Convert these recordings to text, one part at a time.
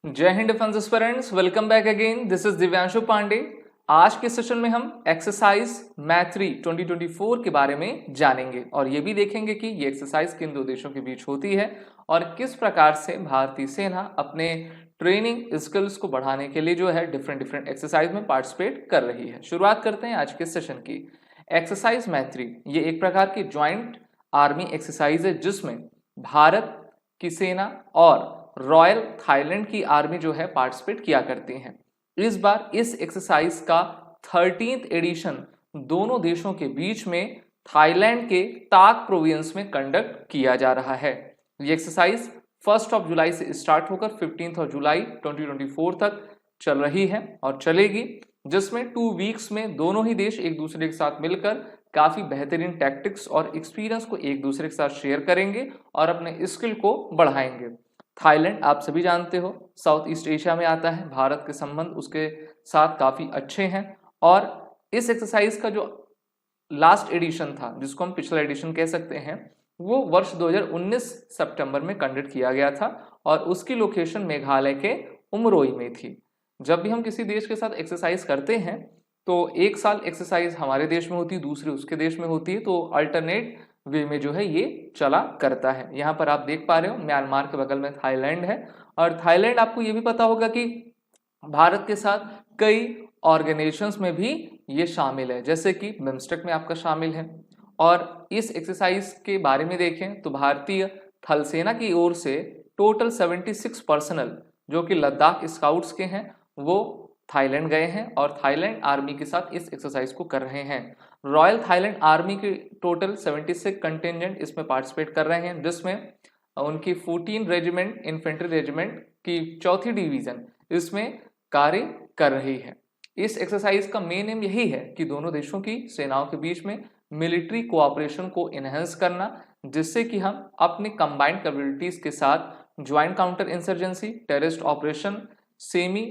जय हिंद defence aspirants, welcome back again. This is Divyanshu Pandey. आज के सेशन में हम एक्सरसाइज मैथ 3 2024 के बारे में जानेंगे और ये भी देखेंगे कि ये एक्सरसाइज किन दो देशों के बीच होती है और किस प्रकार से भारतीय सेना अपने ट्रेनिंग स्किल्स को बढ़ाने के लिए जो है डिफरेंट एक्सरसाइज में पार्टिसिपेट कर रही है। शुरुआत करते हैं आज के सेशन की। एक्सरसाइज मैथ 3 ये एक प्रकार की ज्वाइंट आर्मी एक्सरसाइज है जिसमें भारत की सेना और रॉयल थाईलैंड की आर्मी जो है पार्टिसिपेट किया करती हैं। इस बार इस एक्सरसाइज का 13th एडिशन दोनों देशों के बीच में थाईलैंड के ताक प्रोविंस में कंडक्ट किया जा रहा है। ये एक्सरसाइज 1 जुलाई से स्टार्ट होकर 15 जुलाई 2024 तक चल रही है और चलेगी, जिसमें 2 वीक्स में दोनों ही देश एक दूसरे के साथ मिलकर काफी बेहतरीन टैक्टिक्स और एक्सपीरियंस को एक दूसरे के साथ शेयर करेंगे और अपने स्किल को बढ़ाएंगे। थाईलैंड आप सभी जानते हो साउथ ईस्ट एशिया में आता है। भारत के संबंध उसके साथ काफ़ी अच्छे हैं और इस एक्सरसाइज का जो लास्ट एडिशन था, जिसको हम पिछला एडिशन कह सकते हैं, वो वर्ष 2019 सितंबर में कंडक्ट किया गया था और उसकी लोकेशन मेघालय के उमरोई में थी। जब भी हम किसी देश के साथ एक्सरसाइज करते हैं तो एक साल एक्सरसाइज हमारे देश में होती है, दूसरी उसके देश में होती है, तो अल्टरनेट वे में जो है ये चला करता है। यहाँ पर आप देख पा रहे हो म्यांमार के बगल में थाईलैंड है और थाईलैंड आपको ये भी पता होगा कि भारत के साथ कई ऑर्गेनाइजेशंस में भी ये शामिल है, जैसे कि बिम्स्टेक में आपका शामिल है। और इस एक्सरसाइज के बारे में देखें तो भारतीय थल सेना की ओर से टोटल 76 पर्सनल जो कि लद्दाख स्काउट्स के हैं वो थाईलैंड गए हैं और थाईलैंड आर्मी के साथ इस एक्सरसाइज को कर रहे हैं। रॉयल थाईलैंड आर्मी के टोटल 76 कंटिजेंट इसमें पार्टिसिपेट कर रहे हैं, जिसमें उनकी 14 रेजिमेंट इन्फेंट्री रेजिमेंट की 4थी डिवीजन इसमें कार्य कर रही है। इस एक्सरसाइज का मेन एम यही है कि दोनों देशों की सेनाओं के बीच में मिलिट्री कोऑपरेशन को इनहेंस करना, जिससे कि हम अपने कंबाइंड कैपेबिलिटीज के साथ joint counter insurgency, terrorist operation, semi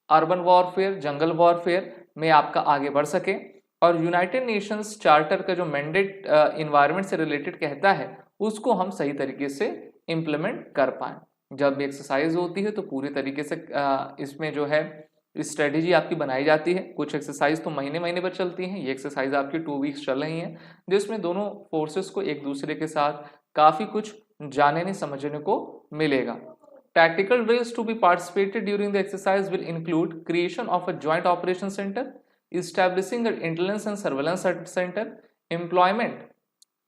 urban warfare, जंगल वॉरफेयर में आपका आगे बढ़ सके। और यूनाइटेड नेशंस चार्टर का जो मैंडेट इन्वायरमेंट से रिलेटेड कहता है उसको हम सही तरीके से इम्प्लीमेंट कर पाएं। जब भी एक्सरसाइज होती है तो पूरी तरीके से इसमें जो है स्ट्रेटेजी आपकी बनाई जाती है। कुछ एक्सरसाइज तो महीने पर चलती हैं, ये एक्सरसाइज आपकी 2 वीक्स चल रही हैं, जिसमें दोनों फोर्सेस को एक दूसरे के साथ काफ़ी कुछ जानने समझने को मिलेगा। Tactical drills to be participated during the exercise will include creation of a joint operation center, establishing an intelligence and surveillance center, employment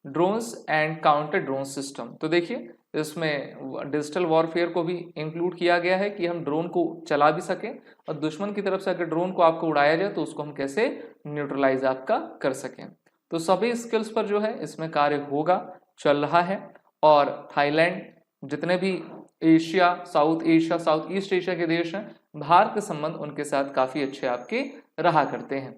drones and counter drone system। तो देखिए इसमें डिजिटल वॉरफेयर को भी इंक्लूड किया गया है कि हम ड्रोन को चला भी सकें और दुश्मन की तरफ से अगर ड्रोन को आपको उड़ाया जाए तो उसको हम कैसे न्यूट्रलाइज आपका कर सकें। तो सभी स्किल्स पर जो है इसमें कार्य होगा, चल रहा है। और थाईलैंड जितने भी एशिया, साउथ ईस्ट एशिया के देश हैं, भारत के संबंध उनके साथ काफ़ी अच्छे आपके रहा करते हैं।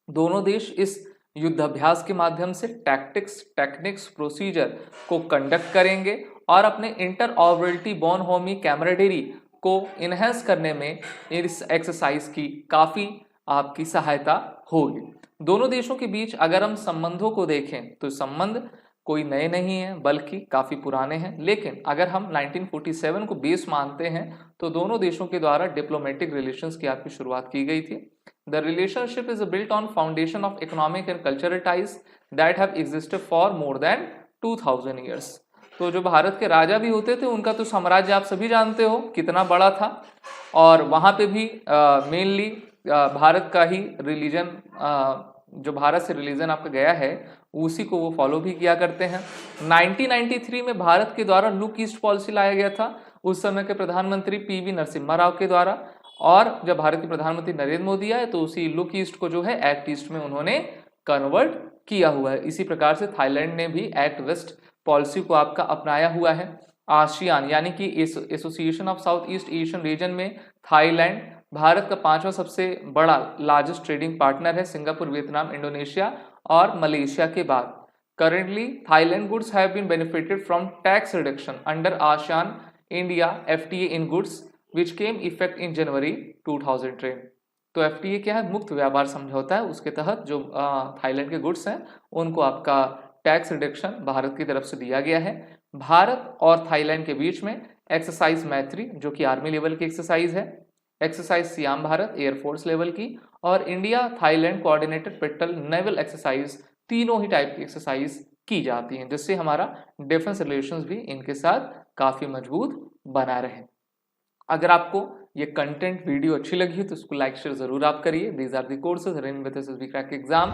दोनों देश इस युद्धाभ्यास के माध्यम से टेक्निक्स, प्रोसीजर को कंडक्ट करेंगे और अपने इंटर ऑपरेबिलिटी बॉन होमी कैमरेडरी को इनहेंस करने में इस एक्सरसाइज की काफ़ी आपकी सहायता होगी। दोनों देशों के बीच अगर हम संबंधों को देखें तो संबंध कोई नए नहीं है बल्कि काफ़ी पुराने हैं, लेकिन अगर हम 1947 को बेस मानते हैं तो दोनों देशों के द्वारा डिप्लोमेटिक रिलेशंस की आपकी शुरुआत की गई थी। The relationship is built on foundation of economic and cultural ties that have existed for more than 2000 years. तो जो भारत के राजा भी होते थे उनका तो साम्राज्य आप सभी जानते हो कितना बड़ा था और वहाँ पे भी मेनली भारत का ही रिलीजन, जो भारत से रिलीजन आपका गया है उसी को वो फॉलो भी किया करते हैं। 1993 में भारत के द्वारा लुक ईस्ट पॉलिसी लाया गया था उस समय के प्रधानमंत्री पीवी नरसिम्हा राव के द्वारा, और जब भारत के प्रधानमंत्री नरेंद्र मोदी आए तो उसी लुक ईस्ट को जो है एक्ट ईस्ट में उन्होंने कन्वर्ट किया हुआ है। इसी प्रकार से थाईलैंड ने भी एक्ट वेस्ट पॉलिसी को आपका अपनाया हुआ है। आसियान यानी कि association of south east Asian region में थाईलैंड भारत का 5वां सबसे बड़ा लार्जेस्ट ट्रेडिंग पार्टनर है, सिंगापुर, वियतनाम, इंडोनेशिया और मलेशिया के बाद। Currently, Thailand goods have been benefited from tax reduction under ASEAN India FTA in goods which came effect in January 2010। तो FTA क्या है? मुक्त व्यापार समझौता है, उसके तहत जो थाईलैंड के गुड्स हैं उनको आपका टैक्स रिडक्शन भारत की तरफ से दिया गया है। भारत और थाईलैंड के बीच में एक्सरसाइज मैत्री जो कि आर्मी लेवल की एक्सरसाइज है, exercise SIAM Bharat air force level की, और India Thailand coordinated petrol naval exercise, तीनों ही टाइप की एक्सरसाइज की जाती हैं, जिससे हमारा डिफेंस रिलेशंस भी इनके साथ काफी मजबूत बना रहे। अगर आपको ये कंटेंट वीडियो अच्छी लगी है तो इसको लाइक शेयर जरूर आप करिए। These are the courses running with SSB crack exam,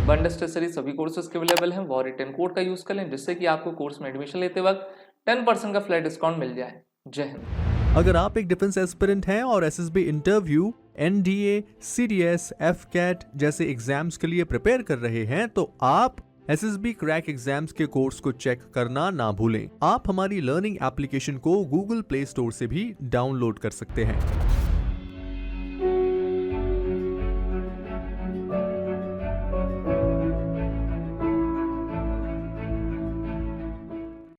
बंडस्टर सीरीज सभी कोर्सेज के अवेलेबल हैं। वो रिटर्न कोड का यूज कर लें जिससे कि आपको कोर्स में एडमिशन लेते वक्त 10% का फ्लैट डिस्काउंट मिल जाए। जय हिंद। अगर आप एक डिफेंस एस्पिरेंट हैं और SSB interview, NDA, CDS, AFCAT जैसे एग्जाम्स के लिए प्रिपेयर कर रहे हैं तो आप एसएसबी क्रैक एग्जाम्स के कोर्स को चेक करना ना भूलें। आप हमारी लर्निंग एप्लीकेशन को गूगल प्ले स्टोर से भी डाउनलोड कर सकते हैं।